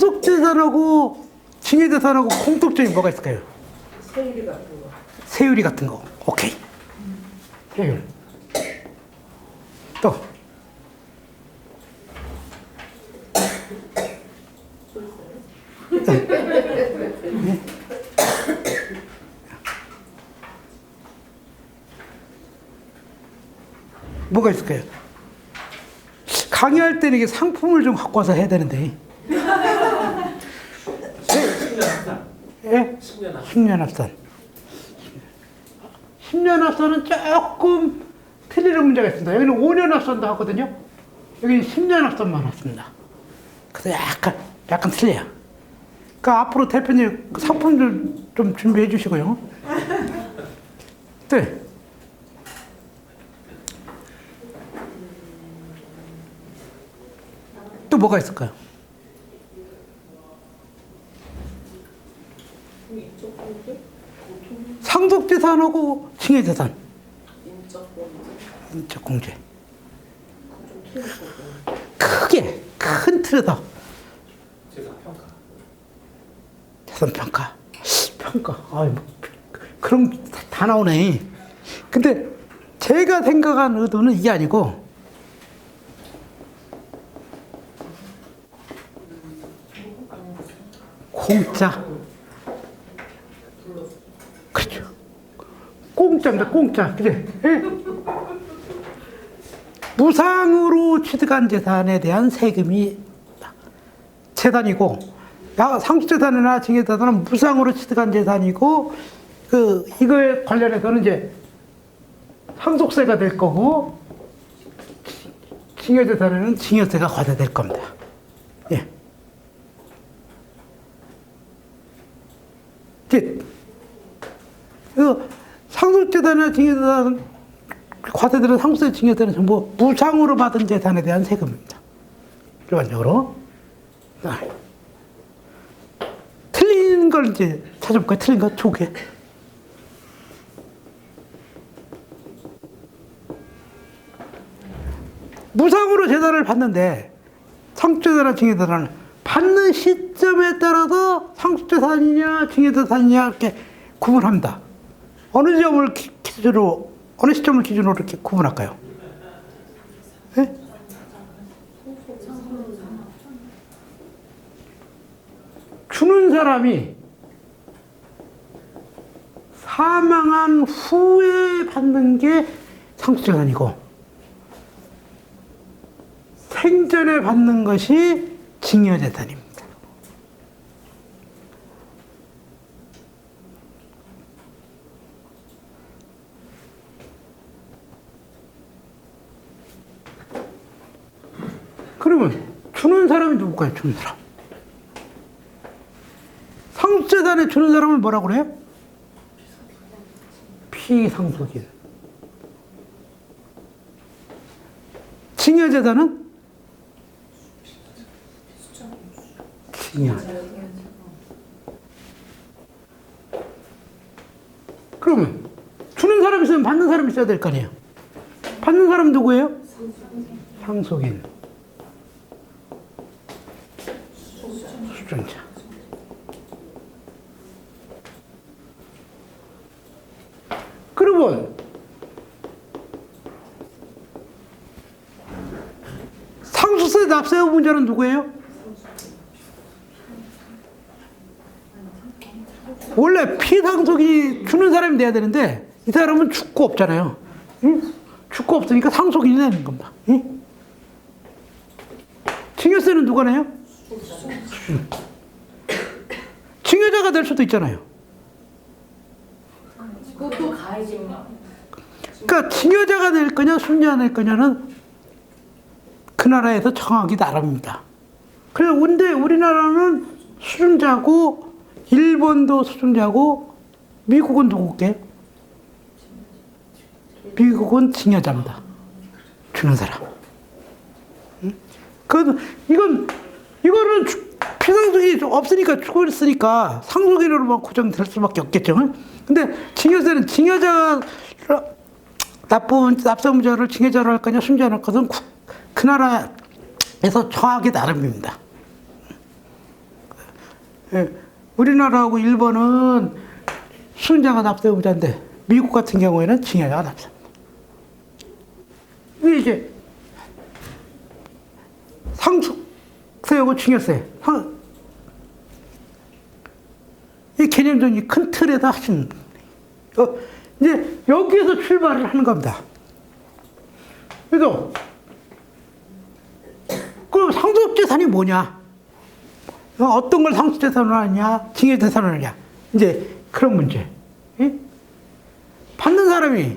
상속재산하고 징여재산하고 공통점이 뭐가 있을까요? 세율이 같은 거. 세율이 같은 거. 오케이. 세율. 또. 뭐가 있을까요? 강의할 때는 이게 상품을 좀 갖고 와서 해야 되는데. 예? 10년 합산. 10년 합산은 조금 틀리는 문제가 있습니다. 여기는 5년 합산도 하거든요. 여기는 10년 합산만 왔습니다. 그래서 약간 틀려요. 그러니까 앞으로 대표님 상품들 좀 준비해 주시고요. 네. 또 뭐가 있을까요? 상속재산하고 징여재산. 인적공제. 크게 큰 틀에서 재산평가. 평가. 아이, 뭐, 그런 게 다 나오네. 근데 제가 생각한 의도는 이게 아니고 공짜. 그렇죠. 공짜입니다. 공짜. 그래. 예. 무상으로 취득한 재산에 대한 세금이 재산이고, 상속재산이나 징여재산은 무상으로 취득한 재산이고, 이거에 관련해서는 이제 상속세가 될 거고, 징여재산에는 징여세가 과세될 겁니다. 예. 이제 상속재산이나 징여재산 과세되는 상속세 징여세는 전부 무상으로 받은 재산에 대한 세금입니다. 일반적으로. 틀린 걸 이제 찾아볼까요? 틀린 거 두 개. 무상으로 재산을 받는데 상속재산이나 징여재산은 받는 시점에 따라서 상속재산이냐 징여재산이냐 이렇게 구분합니다. 어느 점을 기준으로, 어느 시점을 기준으로 이렇게 구분할까요? 네? 주는 사람이 사망한 후에 받는 게 상속재산이고 생전에 받는 것이 징여재산입니다. 그러면 주는 사람이 누굴까요? 주는 사람. 상속재산에 주는 사람을 뭐라고 그래요? 피상속인. 징여재산은? 징여. 그러면 주는 사람이 있으면 받는 사람이 있어야 될 거 아니에요? 받는 사람 누구예요? 상속인. 수준자. 그러면 상속세 납세 의무자는 누구예요? 원래 피상속인이 주는 사람이 돼야 되는데 이 사람은 죽고 없잖아요. 응? 죽고 없으니까 상속인이 되는 겁니다. 응? 징여세는 누가 내요? 징여자가 될 수도 있잖아요. 그것도 가해진. 그러니까 징여자가 될 거냐 순자가 될 거냐는 그 나라에서 정하기 나름입니다. 그래서 근데 우리나라는 수준자고 일본도 수준자고 미국은 누구게? 미국은 징여자입니다. 주는 사람. 응? 이거는 피상속이 없으니까 죽어 있으니까 상속인으로만 고정될 수밖에 없겠죠. 근데 징여세는 징여자 납세의무자를 징여자로 할 거냐 순자로 할 것은 그 나라에서 정하기 나름입니다. 예, 우리나라하고 일본은 수은자가 납세의무자인데 미국 같은 경우에는 증여자가 납세입니다. 이게 이제 상속세하고 증여세 이 개념적인 큰 틀에서 하시는 이제 여기에서 출발을 하는 겁니다. 그래서 그럼 상속재산이 뭐냐? 어떤 걸 상속재산으로 하느냐, 증여재산으로 하느냐, 이제 그런 문제. 예? 받는 사람이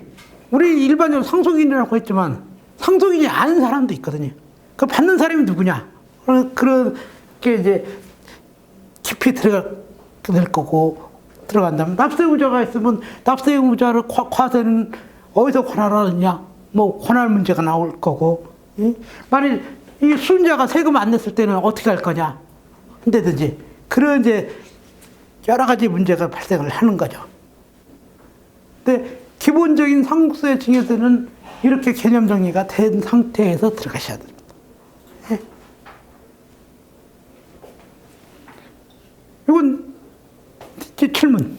우리 일반적으로 상속인이라고 했지만 상속인이 아는 사람도 있거든요. 그 받는 사람이 누구냐? 그렇게 이제 깊이 들어갈 거고 들어간다면 납세의무자가 있으면 납세의무자를 과세는 어디서 관할하느냐? 뭐 관할 문제가 나올 거고, 예? 만일 이 수은자가 세금 안 냈을 때는 어떻게 할 거냐? 한다든지 그런 이제 여러 가지 문제가 발생을 하는 거죠. 근데 기본적인 상속세 증여세는 이렇게 개념 정리가 된 상태에서 들어가셔야 됩니다. 예? 이건 질문.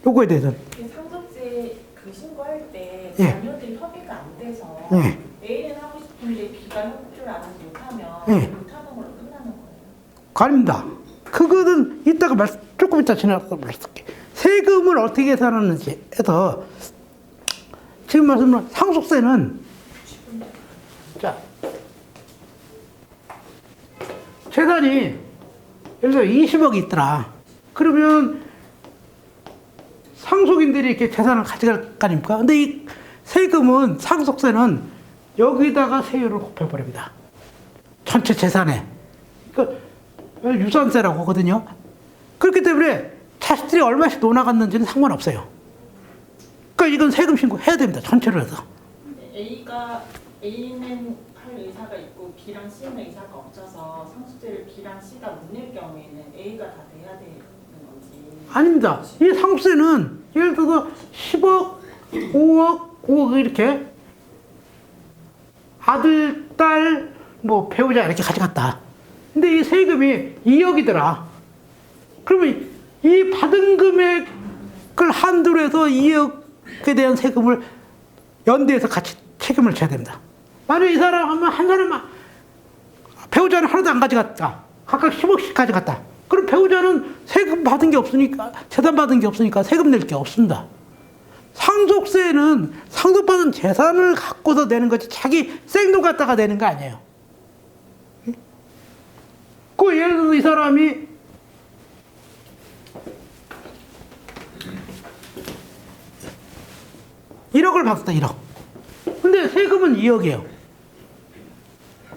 요거에 대해서는. 상속세 그 신고할 때 예. 자녀들이 협의가 안 돼서 예. A는 하고 싶은데 B가 해줄 줄 알아서 못하면 예. 못하는 걸로 끝나는 거예요. 아닙니다. 그거는 이따가 조금 이따 지나가서 말씀드릴게요. 세금을 어떻게 계산하는지 해서 지금 말씀드린 상속세는 자 재산이 예를 들어 20억이 있더라. 그러면 상속인들이 이렇게 재산을 가져갈 거 아닙니까? 근데 이 세금은 상속세는 여기다가 세율을 곱해버립니다. 전체 재산에. 그 유산세라고 하거든요. 그렇기 때문에 자식들이 얼마씩 논아갔는지는 상관없어요. 그러니까 이건 세금 신고해야 됩니다. 전체로 해서. A는 할 의사가 있고 B랑 C는 의사가 없어서 상속세를 B랑 C가 못 낼 경우에는 A가 다 내야 되는 건지. 아닙니다. 이 상속세는 예를 들어서 10억, 5억, 5억 이렇게 아들, 딸, 뭐 배우자 이렇게 가져갔다. 근데 이 세금이 2억이더라. 그러면 이 받은 금액을 한도로 해서 2억에 대한 세금을 연대해서 같이 책임을 져야 됩니다. 만약에 이 사람 하면 한 사람만 배우자는 하나도 안 가져갔다. 각각 10억씩 가져갔다. 그럼 배우자는 세금 받은 게 없으니까, 재산 받은 게 없으니까 세금 낼 게 없습니다. 상속세는 상속받은 재산을 갖고서 내는 거지 자기 생돈 갖다가 내는 거 아니에요. 그 예를 들어서 이 사람이 (1억을) 받았다. 1억. 근데 세금은 2억이에요.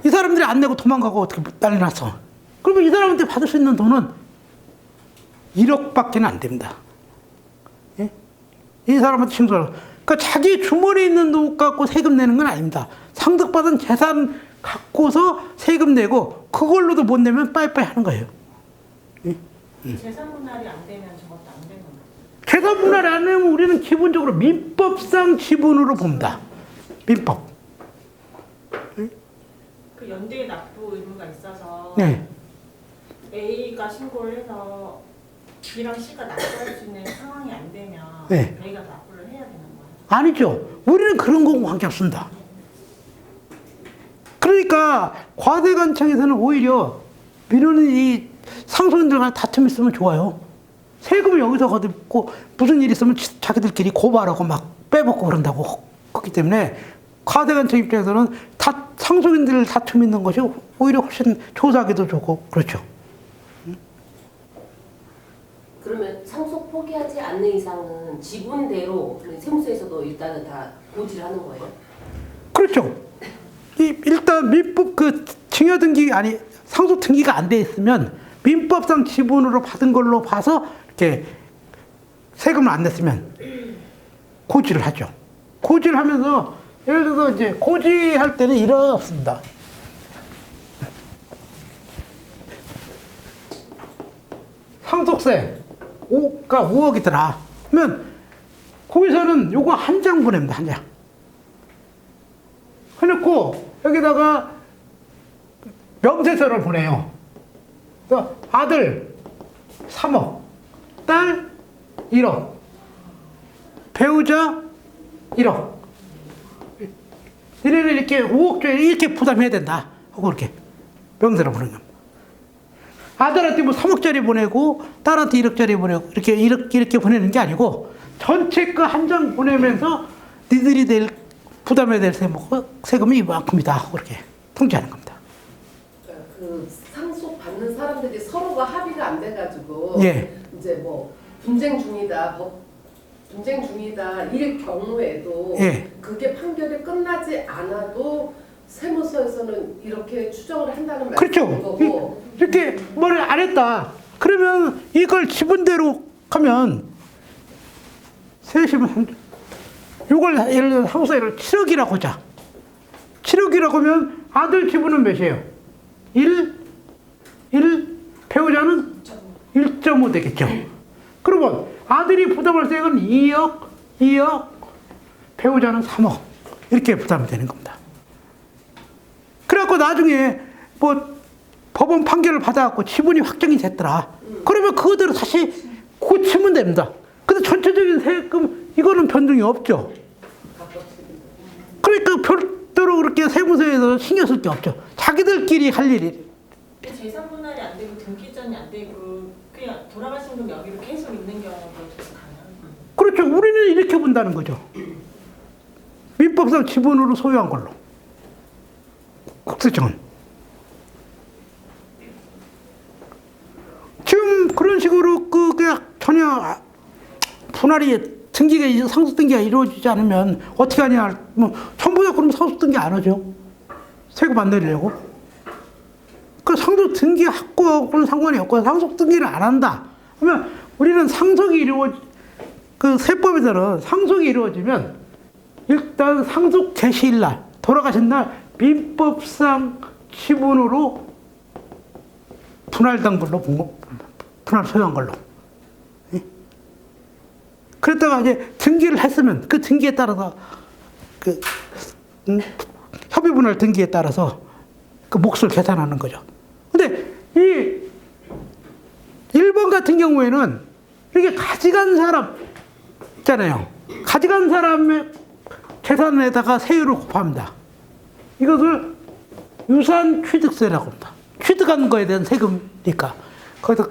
이 사람들이 안 내고 도망가고 어떻게 난리 났어. 그러면 이 사람한테 받을 수 있는 돈은 1억밖에 안 됩니다. 예? 이 사람한테 징수를. 그러니까 자기 주머니에 있는 돈 갖고 세금 내는 건 아닙니다. 상속받은 재산 갖고서 세금 내고 그걸로도 못 내면 빠이빠이 하는 거예요. 예? 재산 분할이 안 되면 저것도 안 되는 거예요. 재산 분할 안 하면 우리는 기본적으로 민법상 지분으로 봅니다. 민법. 그 연대에 납부 의무가 있어서 네. A가 신고를 해서 B랑 C가 납부할 수 있는 상황이 안 되면 네. A가 납부를 해야 되는 거예요. 아니죠. 우리는 그런 거 관계없습니다. 그러니까 과세관청에서는 오히려 민원은 이 상속인들과 다툼이 있으면 좋아요. 세금을 여기서 거두고 무슨 일이 있으면 자기들끼리 고발하고 막 빼먹고 그런다고 그렇기 때문에 과세관청 입장에서는 상속인들 다툼이 있는 것이 오히려 훨씬 조사하기도 좋고 그렇죠. 그러면 상속 포기하지 않는 이상은 지분대로 세무서에서도 일단은 다 고지를 하는 거예요? 그렇죠. 일단 민법 그 증여 등기 아니 상속 등기가 안 돼 있으면 민법상 지분으로 받은 걸로 봐서 이렇게 세금을 안 냈으면 고지를 하죠. 고지를 하면서 예를 들어서 이제 고지할 때는 이렇습니다. 상속세 5가 5억이더라. 그러면 거기서는 요거 한 장 보냅니다. 한 장. 해놓고 여기다가 명세서를 보내요. 그래서 아들 3억, 딸 1억, 배우자 1억. 이래는 이렇게 5억 정도 이렇게 부담해야 된다 하고 이렇게 명세를 보는 겁니다. 아들한테 뭐 3억짜리 보내고 딸한테 1억짜리 보내고 이렇게 보내는 게 아니고 전체 거 한 장 보내면서 니들이 부담해야 될 세금이 이만큼이다 하고 이렇게 통지하는 겁니다. 그 상속 받는 사람들이 서로가 합의가 안 돼가지고 예. 이제 뭐 분쟁 중이다, 분쟁 중이다 일 경우에도 예. 그게 판결이 끝나지 않아도 세무서에서는 이렇게 추정을 한다는 그렇죠. 말씀인 거고. 이렇게 뭘 안 했다. 그러면 이걸 지분대로 하면 세심은 이걸 예를 들어 상속세를 7억이라고 하자. 7억이라고 하면 아들 지분은 몇이에요? 1, 배우자는 1.5 되겠죠. 그러면 아들이 부담할 세액은 2억, 배우자는 3억 이렇게 부담이 되는 겁니다. 그래갖고 나중에 뭐 법원 판결을 받아갖고 지분이 확정이 됐더라. 그러면 그거대로 다시 고치면 됩니다. 근데 전체적인 세금 이거는 변동이 없죠. 그러니까 별도로 그렇게 세무서에서 신경 쓸 게 없죠. 자기들끼리 할 일이. 재산 분할이 안 되고 등기전이 안 되고 그냥 돌아가신 분 여기로 계속 있는 경우도 가능해요. 그렇죠. 우리는 이렇게 본다는 거죠. 민법상 지분으로 소유한 걸로. 국세청은. 지금 그런 식으로 그게 전혀 분할이 등기가 상속 등기가 이루어지지 않으면 어떻게 하냐? 뭐 전부 다 그럼 상속 등기 안 하죠. 세금 안 내리려고. 그 상속 등기 확보하고는 상관이 없고 상속 등기를 안 한다. 그러면 우리는 그 세법에서는 상속이 이루어지면 일단 상속 개시일 날 돌아가신 날 민법상 지분으로 분할된 걸로 분할 소유한 걸로. 그랬다가 이제 등기를 했으면 그 등기에 따라서 협의 분할 등기에 따라서 그 몫을 계산하는 거죠. 근데 이 1번 같은 경우에는 이렇게 가져간 사람 있잖아요. 가져간 사람의 재산에다가 세율을 곱합니다. 이것을 유산 취득세라고 합니다. 취득한 거에 대한 세금이니까. 거기서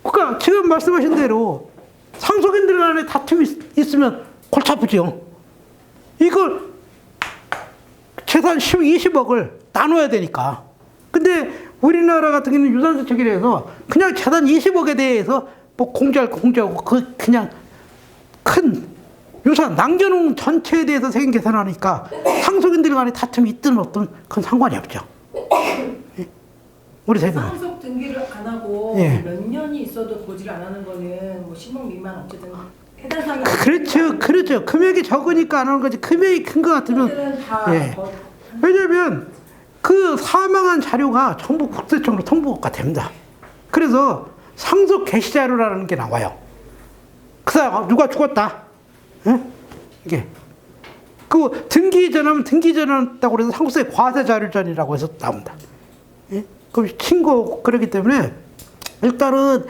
그러니까 지금 말씀하신 대로 상속인들 간에 다툼이 있으면 골치 아프죠. 이걸 재산 20억을 나눠야 되니까. 근데 우리나라 같은 경우는 유산세 체계에서 그냥 재산 20억에 대해서 뭐 공제할 거 공제하고 그냥 큰 유산 남겨놓은 전체에 대해서 세금 계산하니까 상속인들 간에 다툼이 있든 없든 그건 상관이 없죠. 우리 세금은. 상속 등기를 안 하고 예. 몇 년이 있어도 고지를 안 하는 거는 뭐 10억 미만 어쨌든 해당 사항이 그렇죠. 금액이 적으니까 안 하는 거지. 금액이 큰 거 같으면. 예. 왜냐면 그 사망한 자료가 전부 국세청으로 통보가 됩니다. 그래서 상속 개시 자료라는 게 나와요. 그 사람 누가 죽었다. 예? 이게 그 등기 전하면 등기 전했다고 해서 상속세 과세 자료전이라고 해서 나옵니다. 예? 그럼 친구 그러기 때문에 일단은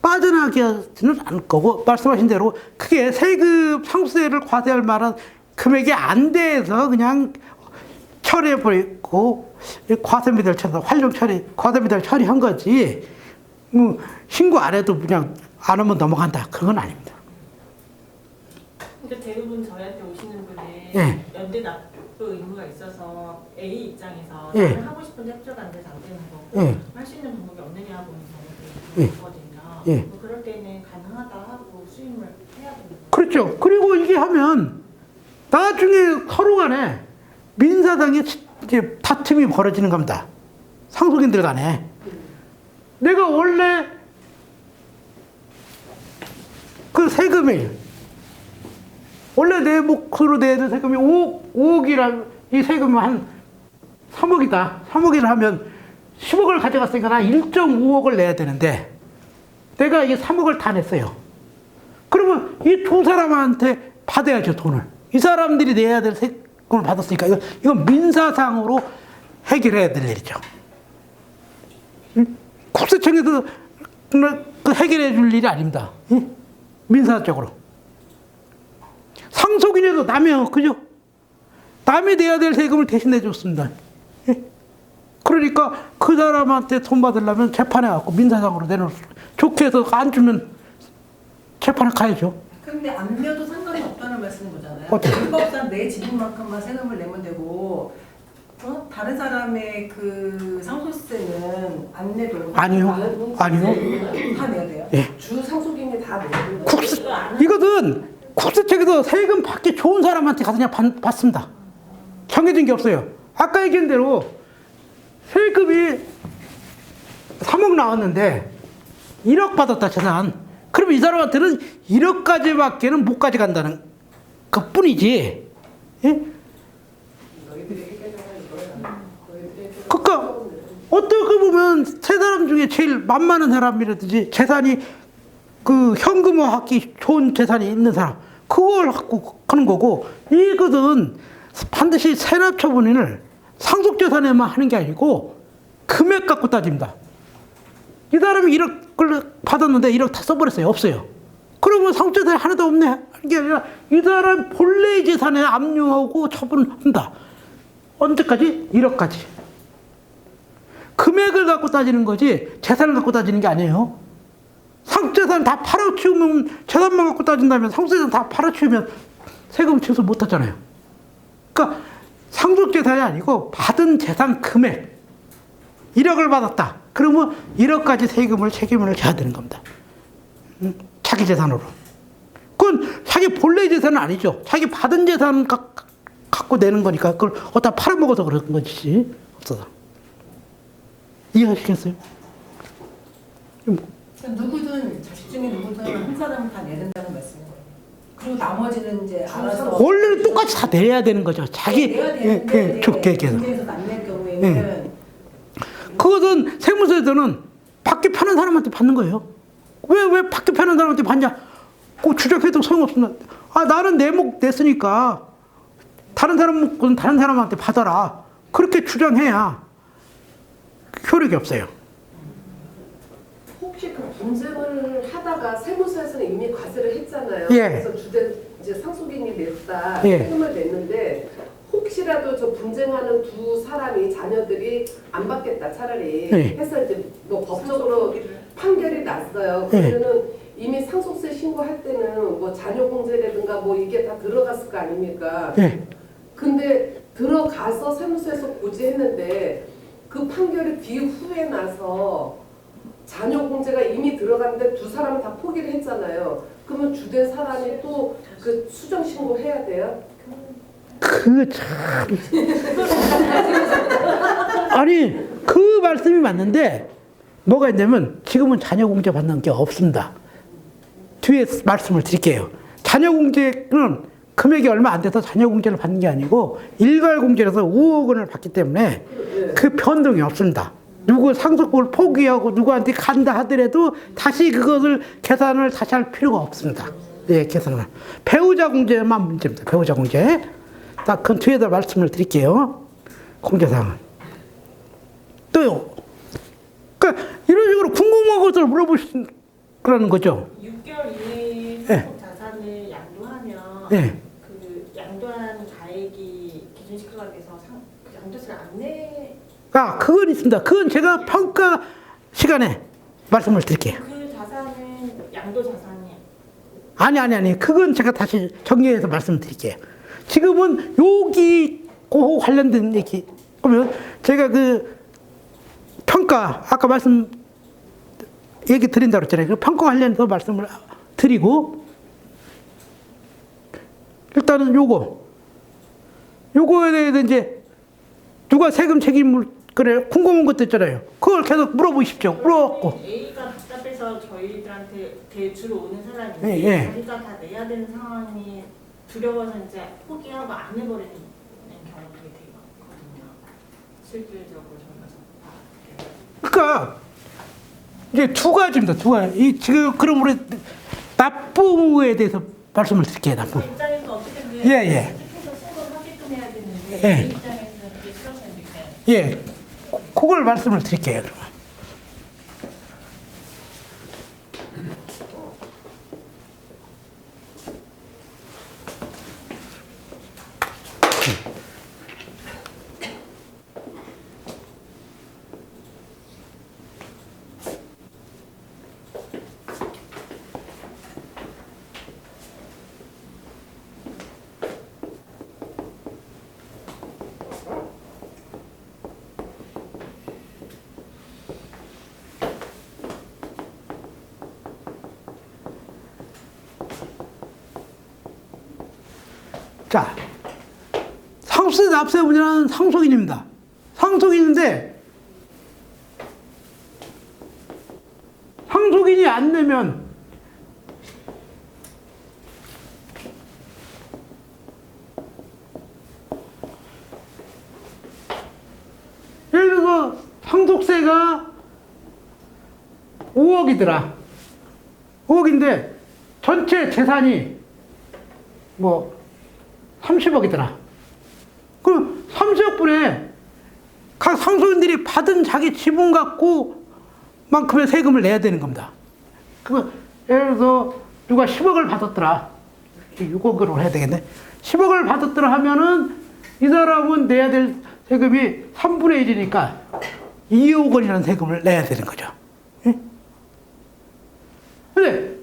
빠져나가지는 않을 거고 말씀하신 대로 크게 세금 상속세를 과세할 만한 금액이 안 돼서 그냥 처리해버리고 과세미달 쳐서 활용 처리 과세미달 처리한 거지 뭐 신고 안 해도 그냥 안 하면 넘어간다 그건 아닙니다. 근데 대부분 저희한테 오시는 분이 예. 연대 납부 의무가 있어서 A 입장에서 예. 나는 하고 싶은데 협조가 안 돼서 안 되는 거고 예. 할 수 있는 방법이 없느냐 보는 예. 경우도 있거든요. 예. 뭐 그럴 때는 가능하다 하고 수임을 해야 됩니다. 그렇죠. 그리고 이게 하면 나중에 서로 간에 민사상에 이제 다툼이 벌어지는 겁니다. 상속인들 간에. 내가 원래 그 세금이 원래 내 몫으로 내야 될 세금이 5억이라 이 세금이 한 3억이다. 3억이라 하면 10억을 가져갔으니까 나 1.5억을 내야 되는데 내가 이 3억을 다 냈어요. 그러면 이 두 사람한테 받아야죠, 돈을. 이 사람들이 내야 될 세금을 받았으니까 이건 민사상으로 해결해야 될 일이죠. 국세청에서 그 해결해 줄 일이 아닙니다. 예? 민사적으로. 상속인에도 남이요, 그죠? 남이 내야 될 세금을 대신 내줬습니다. 예? 그러니까 그 사람한테 돈 받으려면 재판에 갖고 민사상으로 내놓을 수, 좋게 해서 안 주면 재판에 가야죠. 근데 안 내도 상관이 없다는 말씀인 거잖아요. 어때요? 불법상 내 지분만큼만 세금을 내면 되고 다른 사람의 그 상속세는 안 내도 아니요. 아니요. 다 내야 돼요. 예. 주 상속인이 다 내는 거예요. 국세, 이것은 국세청에서 세금 받기 좋은 사람한테 가서 그냥 받습니다. 정해진 게 없어요. 아까 얘기한 대로 세금이 3억 나왔는데 1억 받았다 재산. 그러면 이 사람한테는 1억까지밖에는 못 가져간다는 것 뿐이지. 예? 그러니까 어떻게 보면 세 사람 중에 제일 만만한 사람이라든지 재산이 그 현금화하기 좋은 재산이 있는 사람 그걸 갖고 하는 거고, 이것은 반드시 세납처분인을 상속재산에만 하는 게 아니고 금액 갖고 따집니다. 이 사람이 1억을 받았는데 1억 다 써버렸어요. 없어요. 그러면 상속재산이 하나도 없네 하는 게 아니라 이 사람 본래의 재산에 압류하고 처분한다. 언제까지? 1억까지. 금액을 갖고 따지는 거지 재산을 갖고 따지는 게 아니에요. 상속재산 다 팔아치우면, 재산만 갖고 따진다면 상속재산 다 팔아치우면 세금 취소 못 하잖아요. 그러니까 상속재산이 아니고 받은 재산 금액 1억을 받았다. 그러면 1억까지 세금을 책임을 져야 되는 겁니다. 자기 재산으로. 그건 자기 본래 재산은 아니죠. 자기 받은 재산 갖고 내는 거니까 그걸 어디다 팔아먹어서 그런 거지. 없어서. 이해하시겠어요? 누구든 자식 중에 누구든 한 사람은 다 내야 된다는 말씀인 거예요. 그리고 나머지는 이제 알아서 원래는 똑같이 다 내야 되는 거죠. 자기 내야 되는데 좋게 해서. 문제에서 안 낼 경우에는 그것은 세무서에서는 받기 편한 사람한테 받는 거예요. 왜 받기 편한 사람한테 받냐? 그 주장해도 소용없습니다. 아, 나는 내 목 냈으니까 다른 사람은 다른 사람한테 받아라. 그렇게 주장해야 효력이 없어요. 혹시 그 분쟁을 하다가 세무서에서는 이미 과세를 했잖아요. 예. 그래서 주된 이제 상속인이 냈다, 예. 세금을 냈는데 혹시라도 저 분쟁하는 두 사람이 자녀들이 안 받겠다 차라리 예. 해서 이제 뭐 법적으로 판결이 났어요. 예. 그러면은 이미 상속세 신고할 때는 뭐 자녀 공제라든가 뭐 이게 다 들어갔을 거 아닙니까? 예. 근데 들어가서 세무서에서 고지했는데 그 판결이 뒤후에 나서 자녀 공제가 이미 들어갔는데 두 사람은 다 포기를 했잖아요. 그러면 주된 사람이 또 그 수정 신고해야 돼요? 그 참. 아니, 그 말씀이 맞는데 뭐가 있냐면 지금은 자녀 공제 받는 게 없습니다. 뒤에 말씀을 드릴게요. 자녀 공제는 금액이 얼마 안 돼서 자녀 공제를 받는 게 아니고 일괄 공제라서 5억 원을 받기 때문에 그 변동이 없습니다. 누구 상속분을 포기하고 누구한테 간다 하더라도 다시 그것을 계산을 다시 할 필요가 없습니다. 예, 계산을. 배우자 공제만 문제입니다. 배우자 공제. 딱 그 뒤에다 말씀을 드릴게요. 공제사항은. 또요. 그러니까 이런 식으로 궁금한 것을 물어보시라는 거죠. 6개월 이내에 예. 상속 자산을 양도하면 예. 그 양도한 가액이 기준시가액에서 양도세를 안 내. 아, 그건 있습니다. 그건 제가 평가 시간에 말씀을 드릴게요. 그 자산은 양도 자산이에요. 아니. 그건 제가 다시 정리해서 말씀드릴게요. 지금은 여기 그 관련된 얘기. 그러면 제가 그 평가, 아까 얘기 드린다고 했잖아요. 그 평가 관련해서 말씀을 드리고, 일단은 요거에 대해서 이제 누가 세금 책임을, 그래, 궁금한 것도 있잖아요. 그걸 계속 물어보십시오. 물어봤고. A가 답답해서 저희들한테 대주로 오는 사람인데 예, 예. 자기가 다 내야 되는 상황이 두려워서 이제 포기하고 안 해버리는 경우들이 되게 많거든요. 실질적으로 저희가 그러니까 이제 두 가지입니다. 두 가지. 지금 그럼 우리 납부에 대해서 말씀을 드릴게요. 납부. 그 입장에서 어떻게든 예. 해서 신고를 하게끔 해야 되는데 예. 그 입장에서는 그게 싫어서 이렇게 예, 그걸 말씀을 드릴게요. 그러면. 자, 상속세 납세 문제는 상속인입니다. 상속인인데 상속인이 안 내면 예를 들어서 상속세가 5억이더라. 5억인데 전체 재산이 뭐 30억이더라. 그럼 30억분에 각 상속인들이 받은 자기 지분 갖고 만큼의 세금을 내야 되는 겁니다. 그 예를 들어서 누가 10억을 받았더라. 6억으로 해야 되겠네. 10억을 받았더라 하면은 이 사람은 내야 될 세금이 3분의 1이니까 2억 원이라는 세금을 내야 되는 거죠. 근데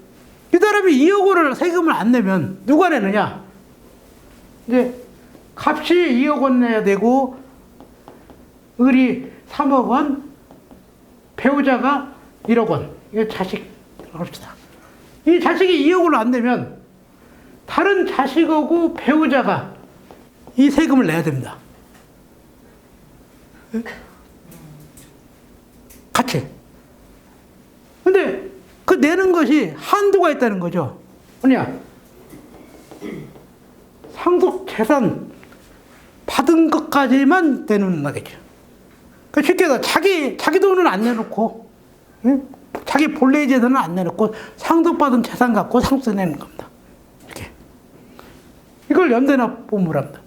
이 사람이 2억 원을 세금을 안 내면 누가 내느냐? 이제 값이 2억 원 내야 되고 을이 3억 원, 배우자가 1억 원. 이거 자식 합시다. 이 자식이 2억 원을 안 내면 다른 자식하고 배우자가 이 세금을 내야 됩니다. 같이. 근데 그 내는 것이 한도가 있다는 거죠. 뭐냐? 상속 재산 받은 것까지만 내는 거겠죠. 그 쉽게 해서 자기 돈은 안 내놓고, 응? 자기 본래의 재산은 안 내놓고 상속받은 재산 갖고 상속세 내는 겁니다. 이렇게. 이걸 연대납부를 합니다.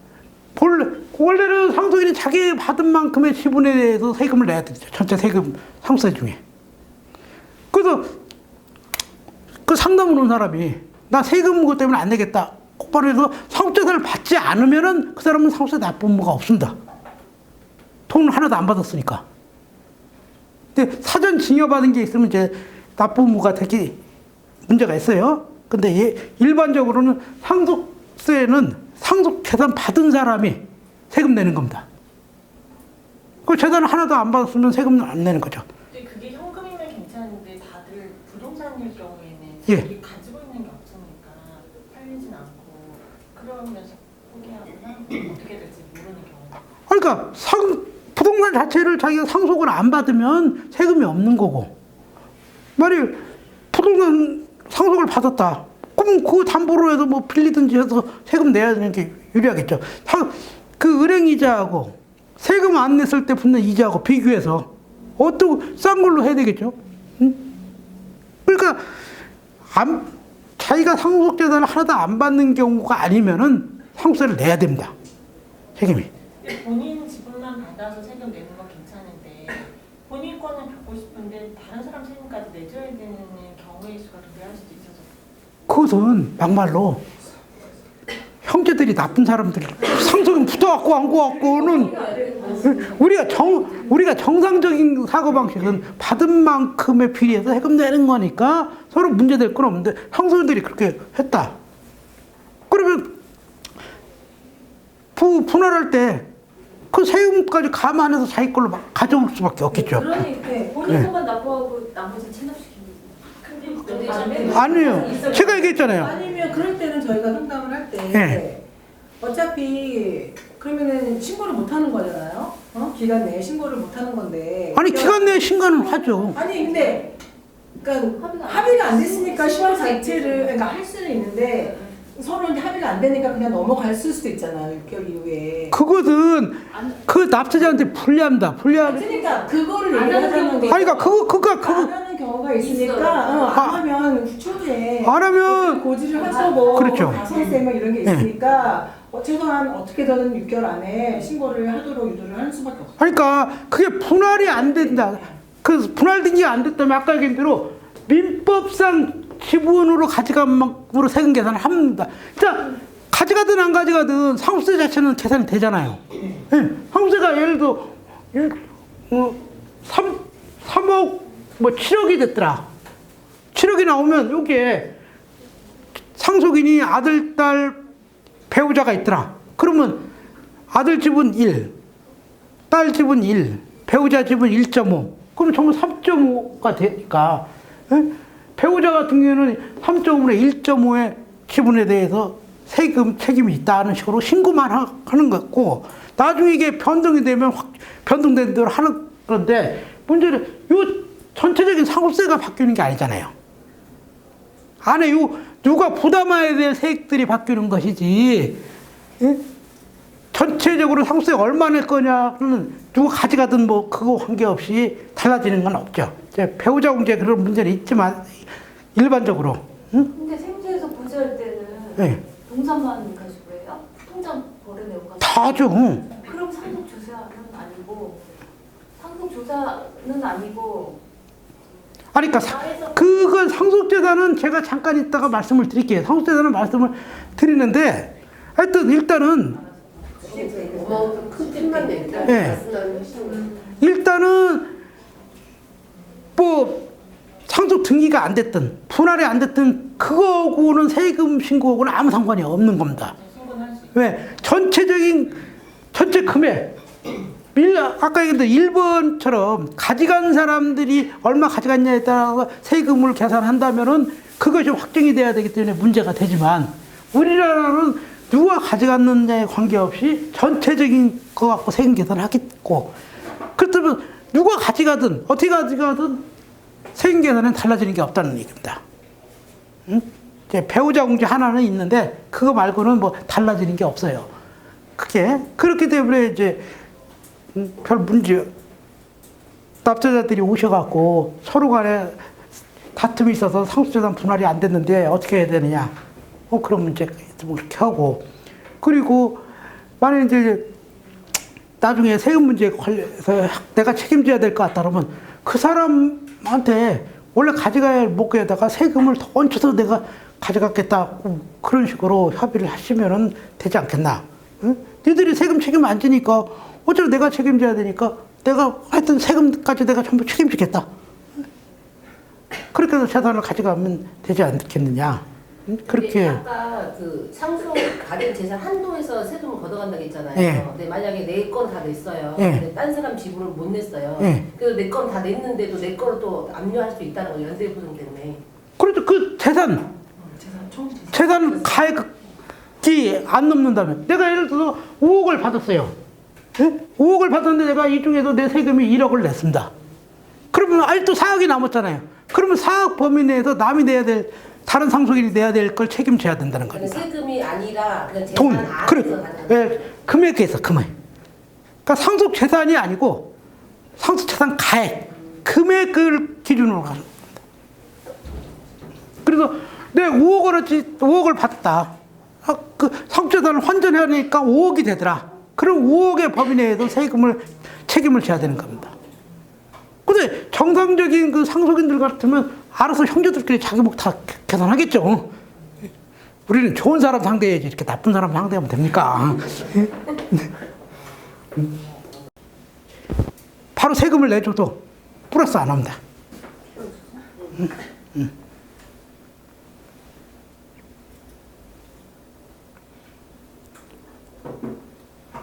원래는 상속인이 자기 받은 만큼의 지분에 대해서 세금을 내야 되죠. 전체 세금, 상속세 중에. 그래서 그 상담을 온 사람이 나 세금 그것 때문에 안 내겠다. 곧바로 해서 상속재산을 받지 않으면은 그 사람은 상속세 납부 의무가 없습니다. 돈을 하나도 안 받았으니까. 근데 사전 증여받은 게 있으면 이제 납부 의무가 되게 문제가 있어요. 근데 일반적으로는 상속세는 상속재산 받은 사람이 세금 내는 겁니다. 그 재산 하나도 안 받았으면 세금 안 내는 거죠. 근데 그게 현금이면 괜찮은데 다들 부동산일 경우에는 예. 자기 가지고 있는 게 없으니까 팔리진 않고 그러면서 포기하거나 어떻게 될지 모르는 경우가. 그러니까 부동산 자체를 자기가 상속을 안 받으면 세금이 없는 거고, 만약 부동산 상속을 받았다. 그럼 그 담보로 해서 뭐 빌리든지 해서 세금 내야 되는 게 유리하겠죠. 그 은행 이자하고 세금 안 냈을 때 붙는 이자하고 비교해서 어떤 싼 걸로 해야 되겠죠. 응? 그러니까 자기가 상속재산을 하나도 안 받는 경우가 아니면은 상속세를 내야 됩니다. 책임이. 본인 지분만 받아서 세금 내는 건 괜찮은데 본인 거는 받고 싶은데 다른 사람 세금까지 내줘야 되는 경우의 수가 도래할 수도 있어서. 그것은 막말로 형제들이 나쁜 사람들 상속인 붙어갖고 안 구갖고는 우리가 정상적인 사고 방식은 받은 만큼의 비례해서 세금 내는 거니까 서로 문제될 건 없는데 형제들이 그렇게 했다. 그러면 분할할 때 그 세금까지 감안해서 자기 걸로 가져올 수밖에 없겠죠. 그러니까 본인 것만 납부하고 나머지 체납시키는 근데 아니에요. 제가 얘기했잖아요. 아니면 그럴 때는 저희가 상담을 할 때 네. 어차피 그러면은 신고를 못 하는 거잖아요. 기간 내에 신고를 못 하는 건데. 아니 기간 내에 신고는 하죠. 아니 근데 그러니까 합의가 안 됐으니까 신고 자체를 그러니까 할 수는 있는데 서로 이제 합의가 안 되니까 그냥 넘어갈 수도 있잖아요. 6개월 이후에. 그것은 그 납세자한테 불리합니다. 그러니까 그거를 얘기하자는 게. 아니 그러니까 그거 안 하는 경우가 있으니까 안 하면 초기에 안 하면 고지를 하죠. 뭐 그렇죠. 가산세 막 이런 게 있으니까 최소한 어떻게든 6개월 안에 신고를 하도록 유도를 하는 수밖에 없어요. 그러니까 그게 분할이 안 된다. 그 분할 등기가 안 됐다면 아까 얘기한 대로 민법상 지분으로 가져감으로 세금 계산을 합니다. 자, 가져가든 안 가져가든 상속세 자체는 계산이 되잖아요. 네. 상속세가 예를 들어 3억 뭐 7억이 됐더라. 7억이 나오면 여기에 상속인이 아들, 딸, 배우자가 있더라. 그러면 아들 지분 1, 딸 지분 1, 배우자 지분 1.5. 그럼 전부 3.5가 되니까. 에? 배우자 같은 경우는 3.5분의 1.5의 지분에 대해서 세금 책임이 있다는 식으로 신고만 하는 거고, 나중에 이게 변동이 되면 변동된 대로 하는 건데, 문제는 요 전체적인 상속세가 바뀌는 게 아니잖아요. 안에 요 누가 부담해야 될 세액들이 바뀌는 것이지, 예? 전체적으로 상속세 얼마 낼 거냐는 누가 가져가든 뭐 그거 관계없이 달라지는 건 없죠. 이제 배우자 공제 그런 문제는 있지만 일반적으로. 응? 근데 세무서에서 보조할 때는 네. 동산만 가지고 해요? 통장 벌어 내고 가지고? 다죠. 그럼 상속조사는 아니고 상속조사는 아니고 아니, 그러니까 그건 상속재산은 제가 잠깐 있다가 말씀을 드릴게요. 상속재산은 말씀을 드리는데, 하여튼 일단은 어마운트 큰 팁만 낼까? 네. 일단은 뭐 상속 등기가 안 됐든 분할이 안 됐든 그거하고는 세금 신고하고는 아무 상관이 없는 겁니다. 왜? 전체 금액 아까 얘기했던 1번처럼 가져간 사람들이 얼마 가져갔냐에 따라서 세금을 계산한다면은 그것이 확정이 돼야 되기 때문에 문제가 되지만, 우리나라는 누가 가져갔느냐에 관계없이 전체적인 거 갖고 세금 계산을 하겠고, 그렇다면 누가 가져가든 어떻게 가져가든 세금 계산은 달라지는 게 없다는 얘기입니다. 응? 이제 배우자 공제 하나는 있는데 그거 말고는 뭐 달라지는 게 없어요. 그게 그렇기 때문에 이제 별 문제, 납세자들이 오셔갖고 서로 간에 다툼이 있어서 상속재산 분할이 안 됐는데 어떻게 해야 되느냐, 그런 문제가 있으면 그렇게 하고, 그리고 만약에 이제 나중에 세금 문제에 관련해서 내가 책임져야 될 것 같다 그러면 그 사람한테 원래 가져가야 할 목에다가 세금을 더 얹혀서 내가 가져갔겠다고 그런 식으로 협의를 하시면 되지 않겠나. 응? 니들이 세금 책임 안 지니까 어차피 내가 책임져야 되니까 내가 하여튼 세금까지 내가 전부 책임지겠다. 그렇게 해서 재산을 가져가면 되지 않겠느냐. 그렇게. 아까 그 상속 받은 재산 한도에서 세금을 걷어간다고 했잖아요. 예. 근데 만약에 내 건 다 냈어요. 예. 근데 딴 사람 지분을 못 냈어요. 예. 그래서 내 건 다 냈는데도 내 거를 또 압류할 수 있다는 거예요. 연대보증 때문에. 그래도 그 재산 가액이 안 넘는다면, 내가 예를 들어서 5억을 받았어요. 예? 5억을 받았는데 내가 이 중에서 내 세금이 1억을 냈습니다. 그러면 아직도 4억이 남았잖아요. 그러면 4억 범위 내에서 남이 내야 될, 다른 상속인이 내야 될 걸 책임져야 된다는 겁니다. 세금이 아니라 그냥 재산 돈, 안에서 그래, 가져가는 예, 금액에서 금액. 그러니까 상속 재산이 아니고 상속 재산 가액, 금액을 기준으로 가는 겁니다. 그래서 내 5억을 받았다. 그 상속재산을 환전해야 하니까 5억이 되더라. 그럼 5억의 범위 내에서 책임을 져야 되는 겁니다. 근데 정상적인 그 상속인들 같으면 알아서 형제들끼리 자기 목 다 계산하겠죠. 우리는 좋은 사람 상대해야지 이렇게 나쁜 사람 상대하면 됩니까? 바로 세금을 내줘도 플러스 안 합니다.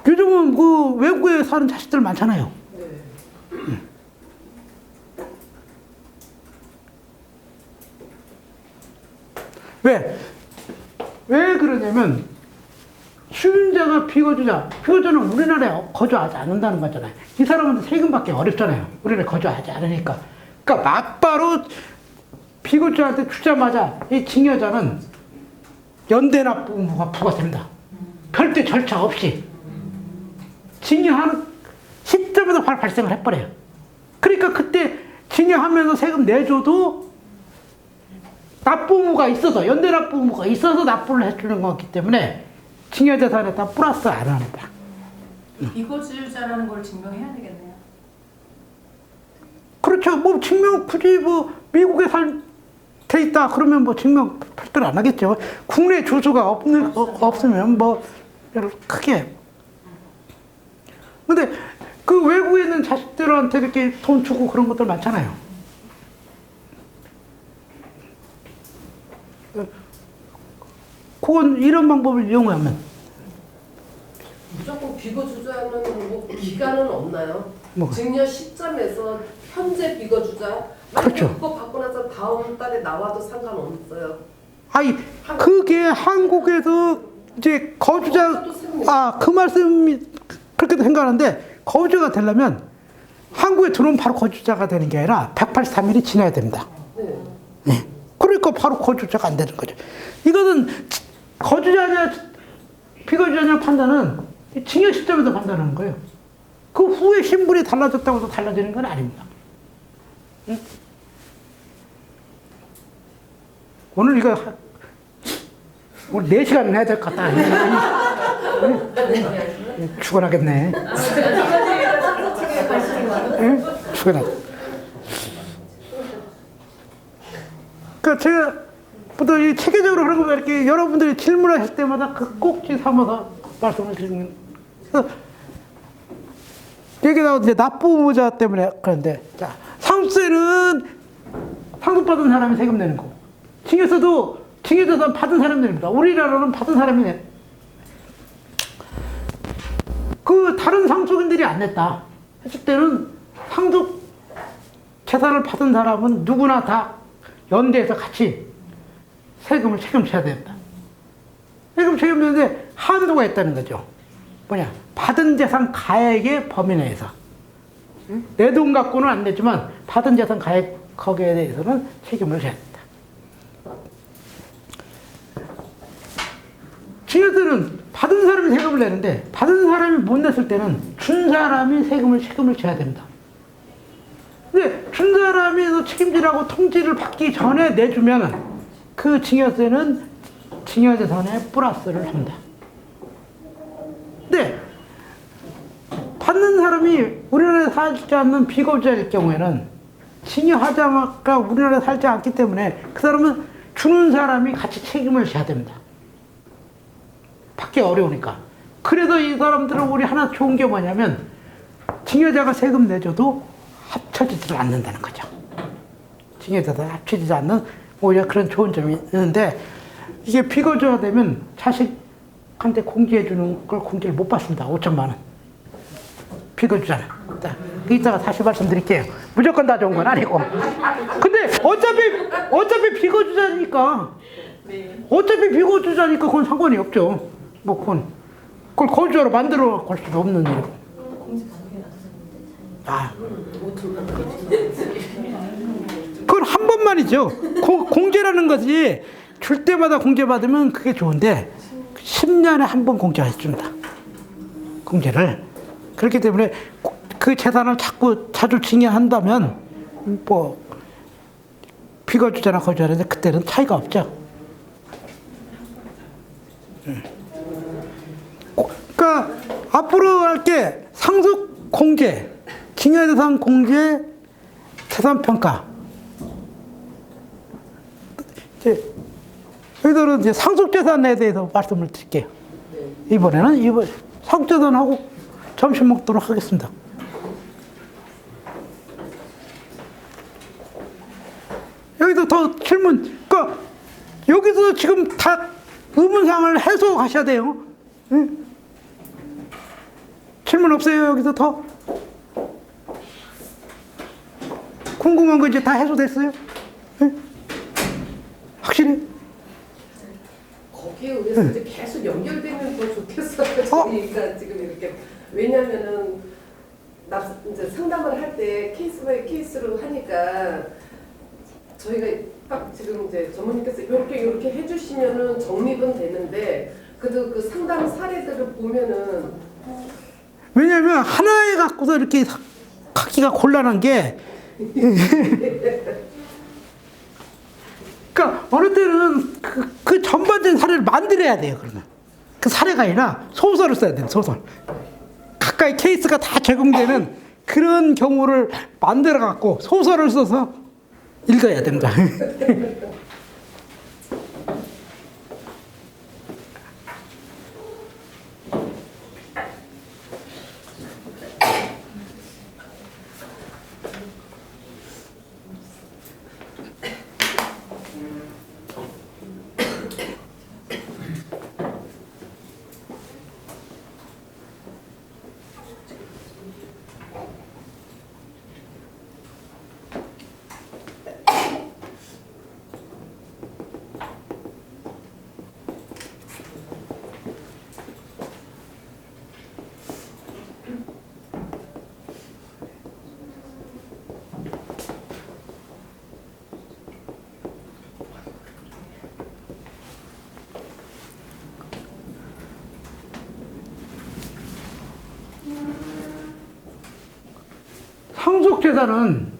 요즘은 그 외국에 사는 자식들 많잖아요. 왜 그러냐면, 수임자가 피거주자는 우리나라에 거주하지 않는다는 거잖아요. 이 사람한테 세금 받기 어렵잖아요. 우리나라에 거주하지 않으니까. 그러니까 맞바로 피거주자한테 주자마자 이 증여자는 연대납부가 부과됩니다. 별도 절차 없이. 증여하는 시점에서 바로 발생을 해버려요. 그러니까 그때 증여하면서 세금 내줘도 납부무가 있어서, 연대납부무가 있어서 납부를 해주는 거기 때문에 증여재산에다 플러스 안 합니다. 비거주자라는 걸 증명해야 되겠네요. 그렇죠. 뭐 증명 굳이 뭐 미국에 돼 있다 그러면 뭐 증명 별도로 안 하겠죠. 국내 주소가 없으면 뭐 크게. 근데 그 외국에 있는 자식들한테 이렇게 돈 주고 그런 것들 많잖아요. 그건 이런 방법을 이용하면. 무조건 비거주자는 뭐 기간은 없나요? 뭐가? 증여 시점에서 현재 비거주자. 그렇죠. 그거 받고 나서 다음 달에 나와도 상관없어요. 아니, 그게 한국에서 이제 거주자, 그 말씀이 그렇게도 생각하는데, 거주자가 되려면 한국에 들어오면 바로 거주자가 되는 게 아니라 183일이 지나야 됩니다. 네. 그러니까 바로 거주자가 안 되는 거죠. 이거는 거주자냐 비거주자냐 판단은 징역 시점에서 판단하는 거예요. 그 후에 신분이 달라졌다고 해서 달라지는 건 아닙니다. 응? 오늘 이거 오늘 4시간 해야 될 것 같다. 죽어나겠네. 응? 죽어나. 그러니까 제가 보통 이 체계적으로 그런 거 이렇게 여러분들이 질문하실 때마다 그 꼭지 삼아서 말씀을 드리는. 얘기 나오고 이제 납부모자 때문에 그런데 자 상속세는 상속받은 사람이 세금 내는 거고 징역세도 징역세도 받은 사람이 냅니다. 우리나라는 받은 사람이 내. 그 다른 상속인들이 안 냈다 했을 때는 상속 재산을 받은 사람은 누구나 다 연대해서 같이 세금을 책임져야 된다. 세금 책임지는데 한도가 있다는 거죠. 뭐냐? 받은 재산 가액의 범위 내에서. 내 돈 갖고는 안 되지만 받은 재산 가액 거기에 대해서는 책임을 져야 된다. 징역세는 받은 사람이 세금을 내는데 받은 사람이 못 냈을 때는 준 사람이 세금을 책임을 져야 됩니다. 근데 준 사람이 책임지라고 통지를 받기 전에 내주면 그 징역세는 징역재산에 플러스를 준다. 근데 받는 사람이 우리나라에 살지 않는 비거주자일 경우에는 징역하자마자 우리나라에 살지 않기 때문에 그 사람은 주는 사람이 같이 책임을 져야 됩니다. 받기 어려우니까. 그래서 이 사람들은 우리 하나 좋은 게 뭐냐면 징역자가 세금 내줘도 합쳐지지 않는다는 거죠. 징역자가 합쳐지지 않는 오히려 그런 좋은 점이 있는데 이게 비거주가 되면 자식한테 공제해 주는 걸 공제를 못 받습니다. 5천만 원. 비거주잖아. 이따가 다시 말씀드릴게요. 무조건 다 좋은 건 아니고. 근데 어차피 비거주자니까. 어차피 비거주자니까 그건 상관이 없죠. 뭐 그걸 거주자로 만들어 갈 수도 없는 일이고. 그건 한 번만이죠. 공제라는 것이 줄 때마다 공제받으면 그게 좋은데 10년에 한 번 공제해줍니다. 공제를. 그렇기 때문에 그 재산을 자주 징여한다면 뭐 비거주자나 거주자인데 그때는 차이가 없죠. 그러니까 앞으로 할 게 상속 공제, 징여재산 공제, 재산평가. 저희들은 이제 상속재산에 대해서 말씀을 드릴게요. 이번 상속재산하고 점심 먹도록 하겠습니다. 여기도 더 질문, 그러니까 여기서 지금 다 의문사항을 해소 가셔야 돼요. 응? 질문 없어요? 여기서 더? 궁금한 거 이제 다 해소됐어요? 응? 확실히? 거기에 의해서 이제 계속 연결되면 더 좋겠어요. 저희가 지금 이렇게 왜냐면은 이제 상담을 할 때 케이스 바이 케이스로 하니까 저희가 딱 지금 이제 전문님께서 이렇게 해주시면은 정립은 되는데 그래도 그 상담 사례들을 보면은 왜냐면 하나에 갖고서 이렇게 갖기가 곤란한 게 그러니까 어느 때는 그 전반적인 사례를 만들어야 돼요. 그러면 그 사례가 아니라 소설을 써야 돼요. 소설. 가까이 케이스가 다 적용되는 그런 경우를 만들어 갖고 소설을 써서 읽어야 된다. 상속재산은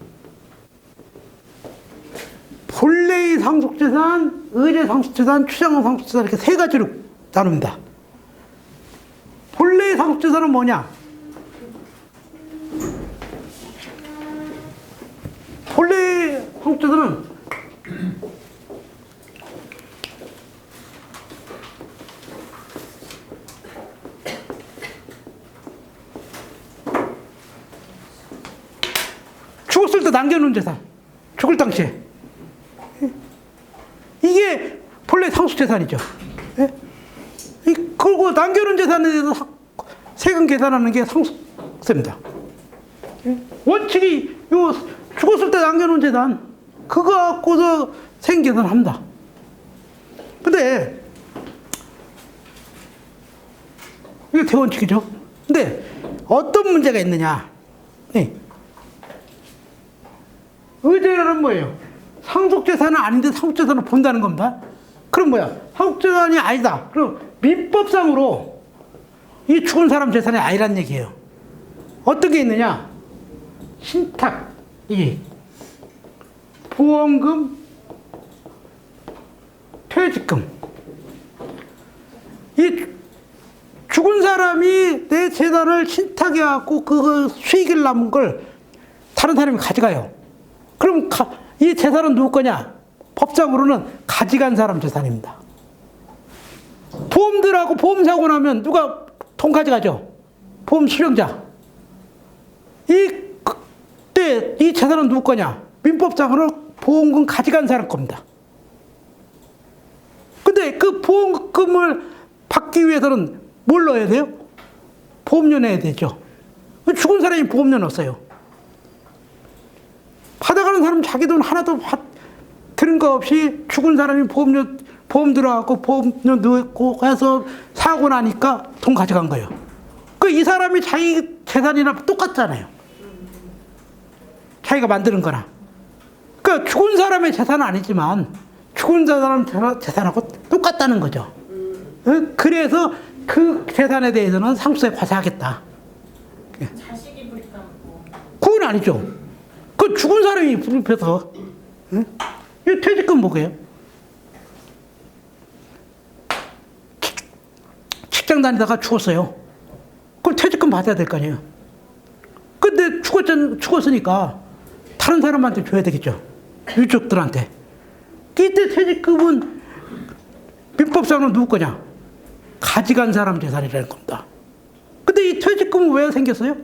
본래의 상속재산, 의례 상속재산, 추정 상속재산 이렇게 세 가지로 나눕니다. 본래의 상속재산은 뭐냐? 본래의 상속재산은 죽었을 때 남겨놓은 재산, 죽을 당시에. 이게 본래 상속재산이죠. 예? 그리고 남겨놓은 재산에 대해서 세금 계산하는 게 상속세입니다. 예? 원칙이 요 죽었을 때 남겨놓은 재산, 그거 갖고서 세금 계산을 합니다. 근데 이게 대원칙이죠. 근데 어떤 문제가 있느냐? 예. 의제는 뭐예요? 상속재산은 아닌데 상속재산을 본다는 겁니다. 그럼 뭐야? 상속재산이 아니다. 그럼 민법상으로 이 죽은 사람 재산이 아니란 얘기예요. 어떤 게 있느냐? 신탁, 이익, 보험금, 퇴직금. 이 죽은 사람이 내 재산을 신탁해갖고 그 수익을 남은 걸 다른 사람이 가져가요. 그럼 이 재산은 누구 거냐? 법상으로는 가져간 사람 재산입니다. 보험들하고 보험 사고 나면 누가 돈 가져가죠? 보험 수령자. 이때 이 재산은 누구 거냐? 민법상으로 보험금 가져간 사람 겁니다. 근데 그 보험금을 받기 위해서는 뭘 넣어야 돼요? 보험료 내야 되죠. 죽은 사람이 보험료 넣었어요. 받아가는 사람 자기 돈 하나도 드는 거 없이 죽은 사람이 보험 들어가고 보험료 넣고 해서 사고 나니까 돈 가져간 거예요. 그 이 사람이 자기 재산이나 똑같잖아요. 자기가 만드는 거나. 그러니까 죽은 사람의 재산은 아니지만 죽은 사람 재산하고 똑같다는 거죠. 그래서 그 재산에 대해서는 상속세 과세하겠다. 자식이 부리니까 뭐. 그건 아니죠. 그 죽은 사람이 불입해서. 응? 이 퇴직금 뭐게요? 직장 다니다가 죽었어요. 그럼 퇴직금 받아야 될 거 아니에요. 근데 죽었으니까 다른 사람한테 줘야 되겠죠. 유족들한테. 이때 퇴직금은 민법상으로 누구 거냐? 가져간 사람 재산이라는 겁니다. 근데 이 퇴직금은 왜 생겼어요?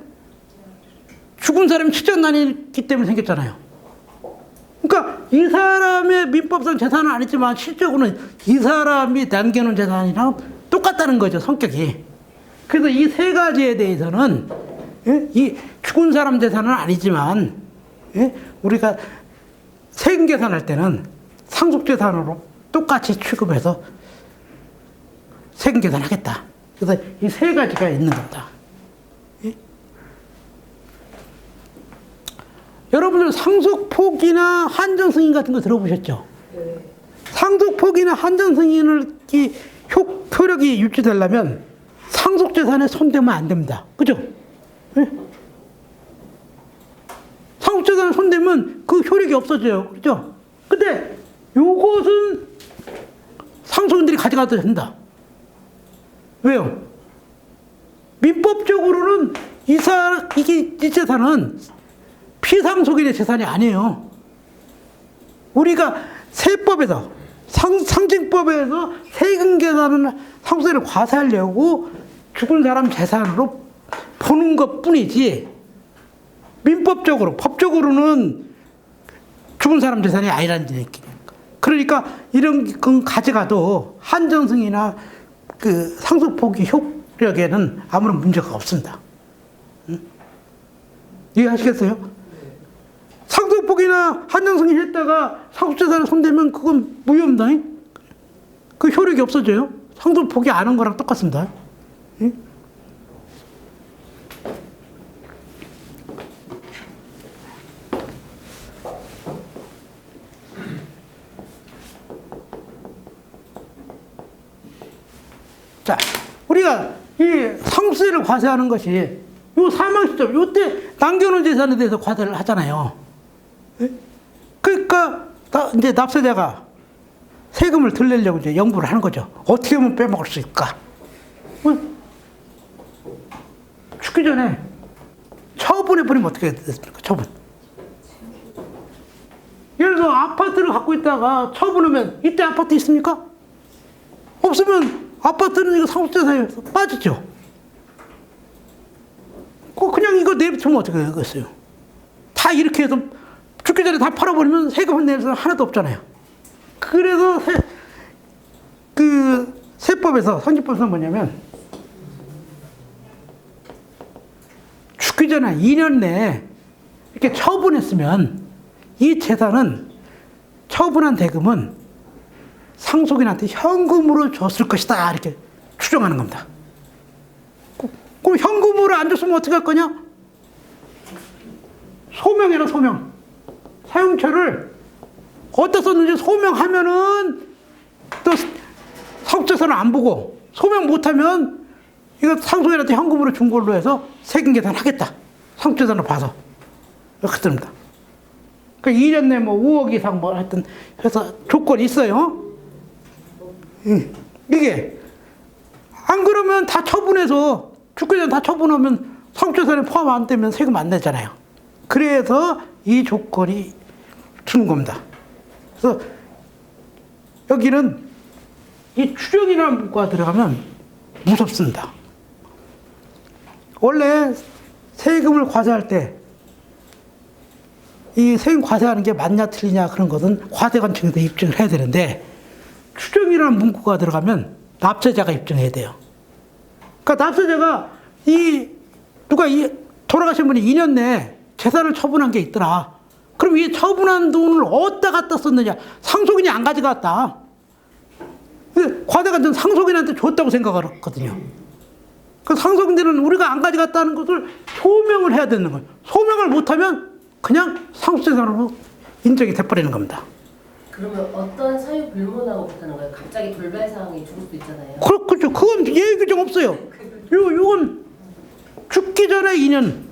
죽은 사람이 직장 다니기 때문에 생겼잖아요. 그러니까 이 사람의 민법상 재산은 아니지만 실적으로는 이 사람이 남겨놓은 재산이랑 똑같다는 거죠, 성격이. 그래서 이 세 가지에 대해서는 이 죽은 사람 재산은 아니지만 우리가 세금 계산할 때는 상속재산으로 똑같이 취급해서 세금 계산하겠다. 그래서 이 세 가지가 있는 겁니다. 여러분들 상속포기나 한정승인 같은 거 들어보셨죠? 네. 상속포기나 한정승인을 효력이 유지되려면 상속재산에 손대면 안 됩니다. 그죠? 네? 상속재산에 손대면 그 효력이 없어져요. 그죠? 근데 요것은 상속인들이 가져가도 된다. 왜요? 민법적으로는 이 재산은 피상속인의 재산이 아니에요. 우리가 세법에서 상징법에서 세금 계산은 상속세를 과세하려고 죽은 사람 재산으로 보는 것 뿐이지 민법적으로 법적으로는 죽은 사람 재산이 아니라는 얘기니까. 그러니까 이런 건 가져가도 한정승이나 그 상속포기 효력에는 아무런 문제가 없습니다. 응? 이해하시겠어요? 상속포기나 한정승인 했다가 상속재산에 손대면 그건 무효입니다. 그 효력이 없어져요. 상속포기 안 한 거랑 똑같습니다. 응? 자, 우리가 이 상속세를 과세하는 것이 요 사망 시점, 요때 남겨놓은 재산에 대해서 과세를 하잖아요. 예? 그러니까 이제 납세자가 세금을 덜 내려고 이제 연구를 하는 거죠. 어떻게 하면 빼먹을 수 있을까? 죽기 전에 처분해버리면 어떻게 됐습니까? 처분. 예를 들어 아파트를 갖고 있다가 처분하면 이때 아파트 있습니까? 없으면 아파트는 이거 상속재산에서 빠지죠. 그냥 이거 내비두면 어떻게 되겠어요? 다 이렇게 해서 죽기 전에 다 팔아버리면 세금을 낼 사람 하나도 없잖아요. 그래서 세법에서 상속법에서 뭐냐면 죽기 전에 2년 내에 이렇게 처분했으면 이 재산은 처분한 대금은 상속인한테 현금으로 줬을 것이다 이렇게 추정하는 겁니다. 그럼 현금으로 안 줬으면 어떻게 할 거냐? 소명해라 소명. 사용처를 어디다 썼는지 소명하면은 또 상속재산을 안 보고 소명 못하면 이거 상속인한테 현금으로 준 걸로 해서 세금 계산하겠다. 상속재산을 봐서 이렇게 듭니다. 그러니까 2년 내에 뭐 5억 이상 뭐 하여튼 해서 조건이 있어요. 이게 안 그러면 다 처분해서 죽기 전에 다 처분하면 상속재산에 포함 안 되면 세금 안 내잖아요. 그래서 이 조건이 주는 겁니다. 그래서 여기는 이 추정이라는 문구가 들어가면 무섭습니다. 원래 세금을 과세할 때 이 세금 과세하는 게 맞냐 틀리냐 그런 것은 과세관청에서 입증을 해야 되는데 추정이라는 문구가 들어가면 납세자가 입증해야 돼요. 그러니까 납세자가 누가 돌아가신 분이 2년 내에 재산을 처분한 게 있더라. 그럼 이 처분한 돈을 어디다 갖다 썼느냐? 상속인이 안 가져갔다. 과세관청은 상속인한테 줬다고 생각을 했거든요. 그 상속인들은 우리가 안 가져갔다는 것을 소명을 해야 되는 거예요. 소명을 못하면 그냥 상속재산으로 인정이 돼버리는 겁니다. 그러면 어떤 사유 불문하고 못하는 거예요? 갑자기 돌발 상황이 죽을 수도 있잖아요. 그렇죠. 그건 예외 규정 없어요. 요건 죽기 전에 2년.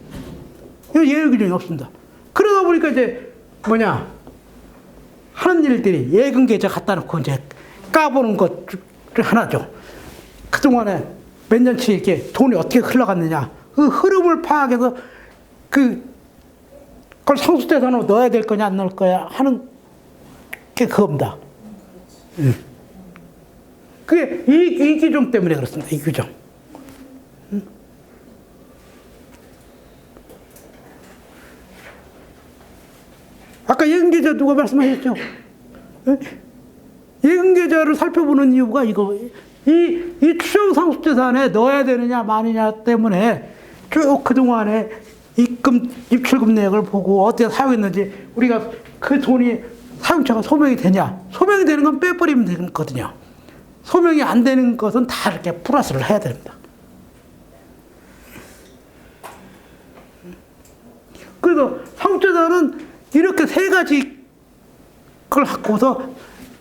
이거 예외 규정이 없습니다. 그러다 보니까 이제 하는 일들이 예금 계좌 갖다 놓고 이제 까보는 것 하나죠. 그동안에 몇 년치 이렇게 돈이 어떻게 흘러갔느냐. 그 흐름을 파악해서 그걸 상속재산으로 넣어야 될 거냐 안 넣을 거야 하는 게 그겁니다. 그게 이 규정 때문에 그렇습니다. 이 규정. 아까 예금계좌 누가 말씀하셨죠? 예금계좌를 살펴보는 이유가 이거, 이 추정 상속재산에 넣어야 되느냐 마느냐 때문에 쭉 그동안에 입출금 내역을 보고 어떻게 사용했는지 우리가 그 돈이 사용처가 소명이 되냐. 소명이 되는 건 빼버리면 되거든요. 소명이 안 되는 것은 다 이렇게 플러스를 해야 됩니다. 그래서 상속재산은 이렇게 세 가지 걸 갖고서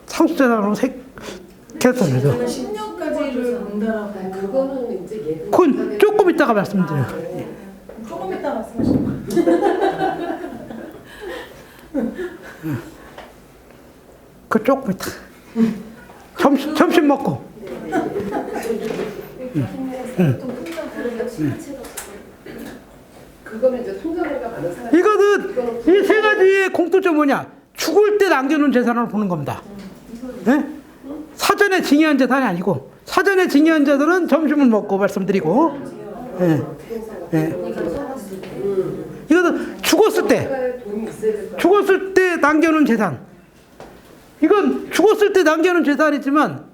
상속재산으로 계산해서. 10년까지를 본다라고. 그거는 이제 예금. 그건 조금 이따가 말씀드려요. 조금 이따 말씀하시는 거예요. 그 조금 이따. 점심 먹고. 그거는 이제 통장보다 많은 사람. 이것은 이 세 가지의 공통점이 뭐냐? 죽을 때 남겨놓은 재산을 보는 겁니다. 네? 사전에 징여한 재산이 아니고 사전에 징여한 재산은 점심을 먹고 말씀드리고, 네. 네. 이것은 죽었을 때 남겨놓은 재산. 이건 죽었을 때 남겨놓은 재산이지만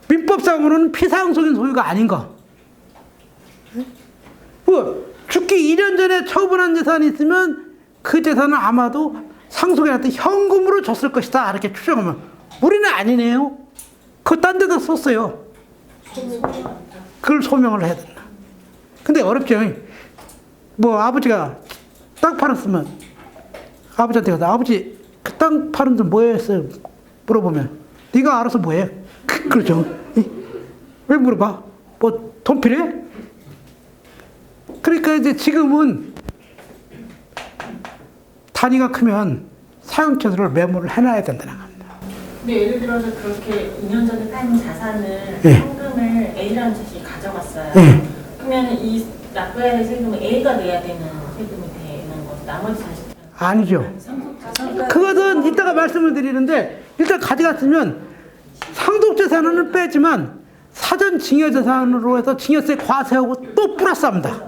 민법상으로는 피상속인 소유가 아닌 거. 죽기 2년 전에 처분한 재산이 있으면 그 재산은 아마도 상속인한테 현금으로 줬을 것이다 이렇게 추정하면 우리는 아니네요. 그거 딴 데다 썼어요. 그걸 소명을 해야 된다. 근데 어렵죠. 아버지가 땅 팔았으면 아버지한테 가서 아버지 그 땅 파는 돈 뭐에 했어요? 물어보면 네가 알아서 뭐해? 그렇죠. 왜 물어봐? 돈 필요해? 그러니까 이제 지금은 단위가 크면 사용처를 메모를 해놔야 된다는 겁니다. 근데 예를 들어서 그렇게 2년 전에 딴 자산을 예. 현금을 A라는 자식이 가져갔어요. 예. 그러면 이 납부해야 될 세금은 A가 내야 되는 세금이 되는 거죠. 나머지 자식들은 아니죠. 그것은 이따가 말씀을 드리는데 일단 가져갔으면 상속재산은 빼지만 사전 증여재산으로 해서 증여세 과세하고 또 플러스합니다.